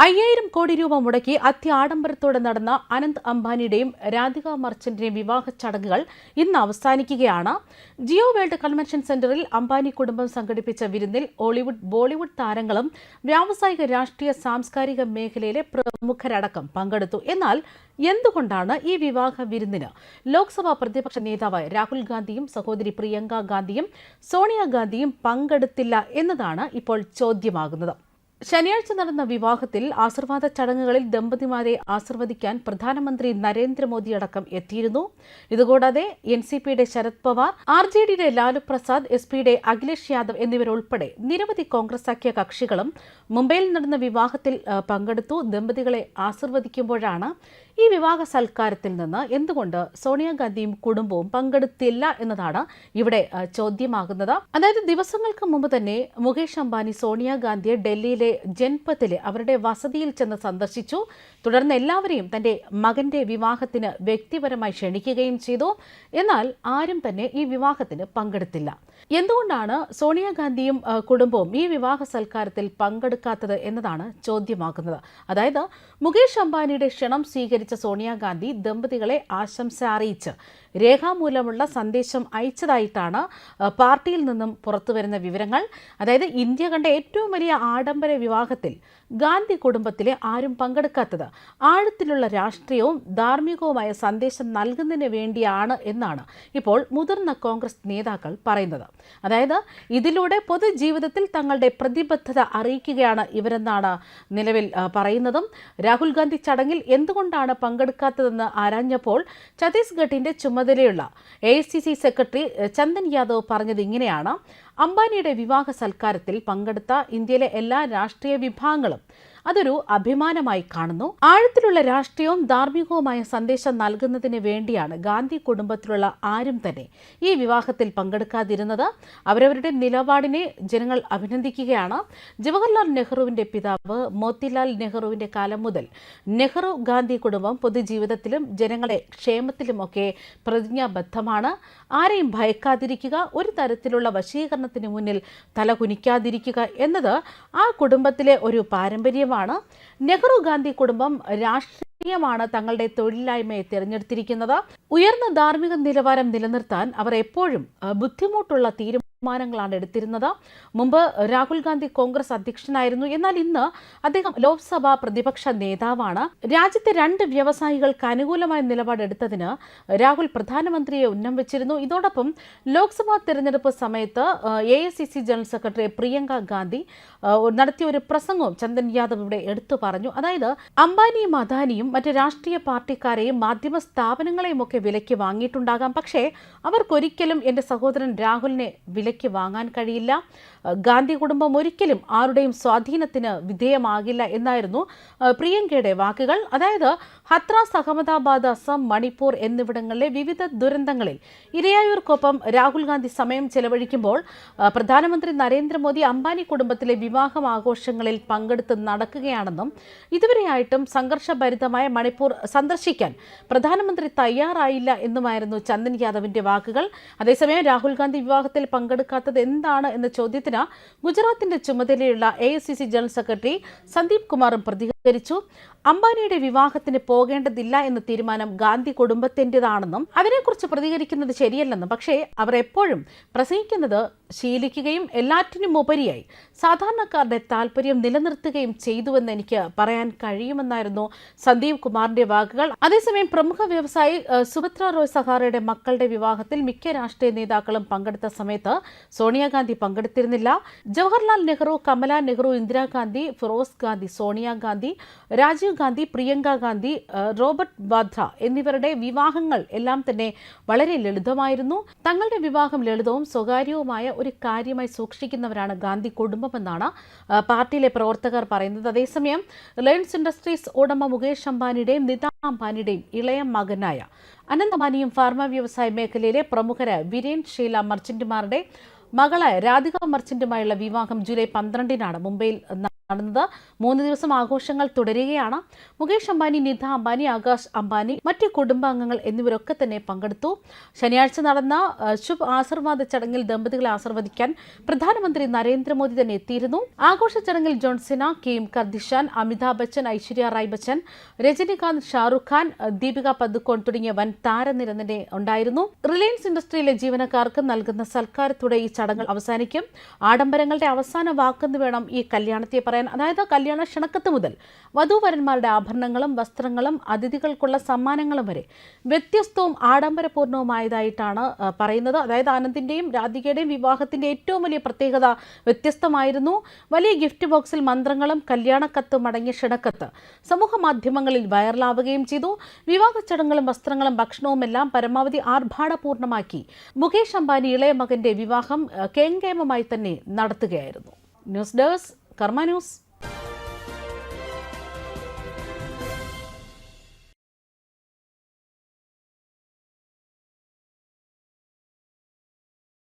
5000 കോടി രൂപ മുടക്കി അത്യാഡംബരത്തോടെ നടന്ന അനന്ത് അംബാനിയുടെയും രാധിക മർച്ചന്റിന്റെയും വിവാഹ ചടങ്ങുകൾ ഇന്ന് അവസാനിക്കുകയാണ്. ജിയോ വേൾഡ് കൺവെൻഷൻ സെന്ററിൽ അംബാനി കുടുംബം സംഘടിപ്പിച്ച വിരുന്നിൽ ഹോളിവുഡ്, ബോളിവുഡ് താരങ്ങളും വ്യാവസായിക, രാഷ്ട്രീയ, സാംസ്കാരിക മേഖലയിലെ പ്രമുഖരടക്കം പങ്കെടുത്തു. എന്നാൽ എന്തുകൊണ്ടാണ് ഈ വിവാഹ വിരുന്നിന് ലോക്സഭാ പ്രതിപക്ഷ നേതാവ് രാഹുൽ ഗാന്ധിയും സഹോദരി പ്രിയങ്ക ഗാന്ധിയും സോണിയാഗാന്ധിയും പങ്കെടുത്തില്ല എന്നതാണ് ഇപ്പോൾ ചോദ്യമാകുന്നത്. ശനിയാഴ്ച നടന്ന വിവാഹത്തിൽ ആശീർവാദ ചടങ്ങുകളിൽ ദമ്പതിമാരെ ആശീർവദിക്കാൻ പ്രധാനമന്ത്രി നരേന്ദ്രമോദി അടക്കം എത്തിയിരുന്നു. ഇതുകൂടാതെ എൻസിപിയുടെ ശരത് പവാർ, ആർജെഡിയുടെ ലാലു പ്രസാദ്, എസ്പിയുടെ അഖിലേഷ് യാദവ് എന്നിവരുൾപ്പെടെ നിരവധി കോൺഗ്രസ് സഖ്യ കക്ഷികളും മുംബൈയിൽ നടന്ന വിവാഹത്തിൽ പങ്കെടുത്തു. ദമ്പതികളെ ആശീർവദിക്കുമ്പോഴാണ് ഈ വിവാഹ സൽക്കാരത്തിൽ നിന്ന് എന്തുകൊണ്ട് സോണിയാഗാന്ധിയും കുടുംബവും പങ്കെടുത്തില്ല എന്നതാണ് ഇവിടെ ചോദ്യമാകുന്നത്. അതായത് ദിവസങ്ങൾക്ക് മുമ്പ് തന്നെ മുകേഷ് അംബാനി സോണിയാഗാന്ധിയെ ഡൽഹിയിലെ ജൻപത്തിലെ അവരുടെ വസതിയിൽ ചെന്ന് സന്ദർശിച്ചു. തുടർന്ന് എല്ലാവരെയും തന്റെ മകന്റെ വിവാഹത്തിന് വ്യക്തിപരമായി ക്ഷണിക്കുകയും ചെയ്തു. എന്നാൽ ആരും തന്നെ ഈ വിവാഹത്തിന് പങ്കെടുത്തില്ല. എന്തുകൊണ്ടാണ് സോണിയാഗാന്ധിയും കുടുംബവും ഈ വിവാഹ സൽക്കാരത്തിൽ പങ്കെടുക്കാത്തത് എന്നതാണ് ചോദ്യമാകുന്നത്. അതായത് മുകേഷ് അംബാനിയുടെ ക്ഷണം സ്വീകരിച്ച സോണിയാഗാന്ധി ദമ്പതികളെ ആശംസ അറിയിച്ച് രേഖാമൂലമുള്ള സന്ദേശം അയച്ചതായിട്ടാണ് പാർട്ടിയിൽ നിന്നും പുറത്തുവരുന്ന വിവരങ്ങൾ. അതായത് ഇന്ത്യ കണ്ട ഏറ്റവും വലിയ ആഡംബര വിവാഹത്തിൽ ഗാന്ധി കുടുംബത്തിലെ ആരും പങ്കെടുക്കാത്തത് ആഴത്തിലുള്ള രാഷ്ട്രീയവും ധാർമ്മികവുമായ സന്ദേശം നൽകുന്നതിന് വേണ്ടിയാണ് എന്നാണ് ഇപ്പോൾ മുതിർന്ന കോൺഗ്രസ് നേതാക്കൾ പറയുന്നത്. അതായത് ഇതിലൂടെ പൊതുജീവിതത്തിൽ തങ്ങളുടെ പ്രതിബദ്ധത അറിയിക്കുകയാണ് ഇവരെന്നാണ് നിലവിൽ പറയുന്നതും. രാഹുൽ ഗാന്ധി ചടങ്ങിൽ എന്തുകൊണ്ടാണ് പങ്കെടുക്കാത്തതെന്ന് ആരാഞ്ഞപ്പോൾ ഛത്തീസ്ഗഡിന്റെ ചുമതലയുള്ള AICC സെക്രട്ടറി ചന്ദൻ യാദവ് പറഞ്ഞത് ഇങ്ങനെയാണ്: അംബാനിയുടെ വിവാഹ സൽക്കാരത്തിൽ പങ്കെടുത്ത ഇന്ത്യയിലെ എല്ലാ രാഷ്ട്രീയ വിഭാഗങ്ങളും അതൊരു അഭിമാനമായി കാണുന്നു. ആഴത്തിലുള്ള രാഷ്ട്രീയവും ധാർമ്മികവുമായ സന്ദേശം നൽകുന്നതിന് വേണ്ടിയാണ് ഗാന്ധി കുടുംബത്തിലുള്ള ആരും തന്നെ ഈ വിവാഹത്തിൽ പങ്കെടുക്കാതിരുന്നത്. അവരവരുടെ നിലപാടിനെ ജനങ്ങൾ അഭിനന്ദിക്കുകയാണ്. ജവഹർലാൽ നെഹ്റുവിന്റെ പിതാവ് മോത്തിലാൽ നെഹ്റുവിന്റെ കാലം മുതൽ നെഹ്റു ഗാന്ധി കുടുംബം പൊതുജീവിതത്തിലും ജനങ്ങളെ ക്ഷേമത്തിലുമൊക്കെ പ്രതിജ്ഞാബദ്ധമാണ്. ആരെയും ഭയക്കാതിരിക്കുക, ഒരു തരത്തിലുള്ള വശീകരണത്തിന് മുന്നിൽ തലകുനിക്കാതിരിക്കുക എന്നത് ആ കുടുംബത്തിലെ ഒരു പാരമ്പര്യമാണ്. നെഹ്റു ഗാന്ധി കുടുംബം രാഷ്ട്രീയമാണ് തങ്ങളുടെ തൊഴിലില്ലായ്മയെ തിരഞ്ഞെടുത്തിരിക്കുന്നത്. ഉയർന്ന ധാർമ്മിക നിലവാരം നിലനിർത്താൻ അവർ എപ്പോഴും ബുദ്ധിമുട്ടുള്ള തീരുമാനങ്ങളാണ് എടുത്തിരുന്നത്. മുമ്പ് രാഹുൽ ഗാന്ധി കോൺഗ്രസ് അധ്യക്ഷനായിരുന്നു. എന്നാൽ ഇന്ന് അദ്ദേഹം ലോക്സഭാ പ്രതിപക്ഷ നേതാവാണ്. രാജ്യത്തെ 2 വ്യവസായികൾക്ക് അനുകൂലമായ നിലപാടെടുത്തതിന് രാഹുൽ പ്രധാനമന്ത്രിയെ ഉന്നം വെച്ചിരുന്നു. ഇതോടൊപ്പം ലോക്സഭാ തെരഞ്ഞെടുപ്പ് സമയത്ത് AICC general secretary Priyanka Gandhi നടത്തിയ ഒരു പ്രസംഗവും ചന്ദൻ യാദവ് ഇവിടെ എടുത്തു പറഞ്ഞു. അതായത് അംബാനിയും അദാനിയും മറ്റ് രാഷ്ട്രീയ പാർട്ടിക്കാരെയും മാധ്യമ സ്ഥാപനങ്ങളെയും ഒക്കെ വിലയ്ക്ക് വാങ്ങിയിട്ടുണ്ടാകാം. പക്ഷേ അവർക്കൊരിക്കലും എൻ്റെ സഹോദരൻ രാഹുലിനെ വിലയ്ക്ക് വാങ്ങാൻ കഴിയില്ല. ഗാന്ധി കുടുംബം ഒരിക്കലും ആരുടെയും സ്വാധീനത്തിന് വിധേയമാകില്ല എന്നായിരുന്നു പ്രിയങ്കയുടെ വാക്കുകൾ. അതായത് ഹത്രാസ്, അഹമ്മദാബാദ്, അസം, മണിപ്പൂർ എന്നിവിടങ്ങളിലെ വിവിധ ദുരന്തങ്ങളിൽ ഇരയായവർക്കൊപ്പം രാഹുൽ ഗാന്ധി സമയം ചെലവഴിക്കുമ്പോൾ പ്രധാനമന്ത്രി നരേന്ദ്രമോദി അംബാനി കുടുംബത്തിലെ വിവാഹം ആഘോഷങ്ങളിൽ പങ്കെടുത്ത് നടക്കുകയാണെന്നും ഇതുവരെയായിട്ടും സംഘർഷഭരിതമായ മണിപ്പൂർ സന്ദർശിക്കാൻ പ്രധാനമന്ത്രി തയ്യാറായില്ല എന്നുമായിരുന്നു ചന്ദൻ യാദവിന്റെ വാക്കുകൾ. അതേസമയം രാഹുൽ ഗാന്ധി വിവാഹത്തിൽ പങ്കെടുക്കാത്തത് എന്താണ് എന്ന ചോദ്യത്തിന് ഗുജറാത്തിന്റെ ചുമതലയുള്ള AICC ജനറൽ സെക്രട്ടറി സന്ദീപ് കുമാറും പ്രതികരിച്ചു. അംബാനിയുടെ വിവാഹത്തിന് പോകേണ്ടതില്ല എന്ന തീരുമാനം ഗാന്ധി കുടുംബത്തിൻ്റെതാണെന്നും അതിനെക്കുറിച്ച് പ്രതികരിക്കുന്നത് ശരിയല്ലെന്നും, പക്ഷേ അവർ എപ്പോഴും പ്രസംഗിക്കുന്നത് ശീലിക്കുകയും എല്ലാറ്റിനും ഉപരിയായി സാധാരണക്കാരുടെ താല്പര്യം നിലനിർത്തുകയും ചെയ്തുവെന്ന് എനിക്ക് പറയാൻ കഴിയുമെന്നായിരുന്നു സന്ദീപ് കുമാറിന്റെ വാക്കുകൾ. അതേസമയം പ്രമുഖ വ്യവസായി സുഭദ്ര റോയ് സഹാറയുടെ മക്കളുടെ വിവാഹത്തിൽ മിക്ക രാഷ്ട്രീയ നേതാക്കളും പങ്കെടുത്ത സമയത്ത് സോണിയാഗാന്ധി പങ്കെടുത്തിരുന്നില്ല. ജവഹർലാൽ നെഹ്റു, കമല നെഹ്റു, ഇന്ദിരാഗാന്ധി, ഫിറോസ് ഗാന്ധി, സോണിയാഗാന്ധി, രാജീവ് ഗാന്ധി, പ്രിയങ്ക ഗാന്ധി, റോബർട്ട് വാദ്ര എന്നിവരുടെ വിവാഹങ്ങൾ എല്ലാം തന്നെ വളരെ ലളിതമായിരുന്നു. തങ്ങളുടെ വിവാഹം ലളിതവും സ്വകാര്യവുമായ ഒരു കാര്യമായി സൂക്ഷിക്കുന്നവരാണ് ഗാന്ധി കുടുംബമെന്നാണ് പാർട്ടിയിലെ പ്രവർത്തകർ പറയുന്നത്. അതേസമയം റിലയൻസ് ഇൻഡസ്ട്രീസ് ഉടമ മുകേഷ് അംബാനിയുടെയും നിത അംബാനിയുടെയും ഇളയ മകനായ അനന്ത് അംബാനിയും ഫാർമ വ്യവസായ മേഖലയിലെ പ്രമുഖരായ വിരേൻ, ഷീല മർച്ചന്റുമാരുടെ മകളായ രാധിക മർച്ചന്റുമായുള്ള വിവാഹം ജൂലൈ 12-നാണ് മുംബൈയിൽ നടന്നത്. 3 ദിവസം ആഘോഷങ്ങൾ തുടരുകയാണ്. മുകേഷ് അംബാനി, നിധ അംബാനി, ആകാശ് അംബാനി, മറ്റ് കുടുംബാംഗങ്ങൾ എന്നിവരൊക്കെ തന്നെ പങ്കെടുത്തു. ശനിയാഴ്ച നടന്ന ശുഭ് ആശീർവാദ ചടങ്ങിൽ ദമ്പതികളെ ആശീർവദിക്കാൻ പ്രധാനമന്ത്രി നരേന്ദ്രമോദി തന്നെ എത്തിയിരുന്നു. ആഘോഷ ചടങ്ങിൽ ജോൺസിന, കിം കർദിഷാൻ, അമിതാഭ് ബച്ചൻ, ഐശ്വര്യ റായ് ബച്ചൻ, രജനികാന്ത്, ഷാറുഖ് ഖാൻ, ദീപിക പദുക്കോൺ തുടങ്ങിയ വൻ താരനിര തന്നെ ഉണ്ടായിരുന്നു. റിലയൻസ് ഇൻഡസ്ട്രിയിലെ ജീവനക്കാർക്ക് നൽകുന്ന സൽക്കാരത്തോടെ ഈ ചടങ്ങ് അവസാനിക്കും. ആഡംബരങ്ങളുടെ അവസാന വാക്കെന്ന് വേണം ഈ കല്യാണത്തെ പറയാൻ. അതായത് കല്യാണ ക്ഷണക്കത്ത് മുതൽ വധൂവരന്മാരുടെ ആഭരണങ്ങളും വസ്ത്രങ്ങളും അതിഥികൾക്കുള്ള സമ്മാനങ്ങളും വരെ വ്യത്യസ്തവും ആഡംബരപൂർണവുമായതായിട്ടാണ് പറയുന്നത്. അതായത് ആനന്ദിന്റെയും രാധികയുടെയും വിവാഹത്തിന്റെ ഏറ്റവും വലിയ പ്രത്യേകത വ്യത്യസ്തമായിരുന്നു. വലിയ ഗിഫ്റ്റ് ബോക്സിൽ മന്ത്രങ്ങളും കല്യാണക്കത്തും അടങ്ങിയ ക്ഷണക്കത്ത് സമൂഹ മാധ്യമങ്ങളിൽ വൈറലാവുകയും ചെയ്തു. വിവാഹ ചടങ്ങുകളും വസ്ത്രങ്ങളും ഭക്ഷണവും എല്ലാം പരമാവധി ആർഭാടപൂർണമാക്കി മുകേഷ് അംബാനി ഇളയ മകന്റെ വിവാഹം കേങ്കേമമായി തന്നെ നടത്തുകയായിരുന്നു. ന്യൂസ് ഡെസ്ക് കർമ്മ ന്യൂസ്.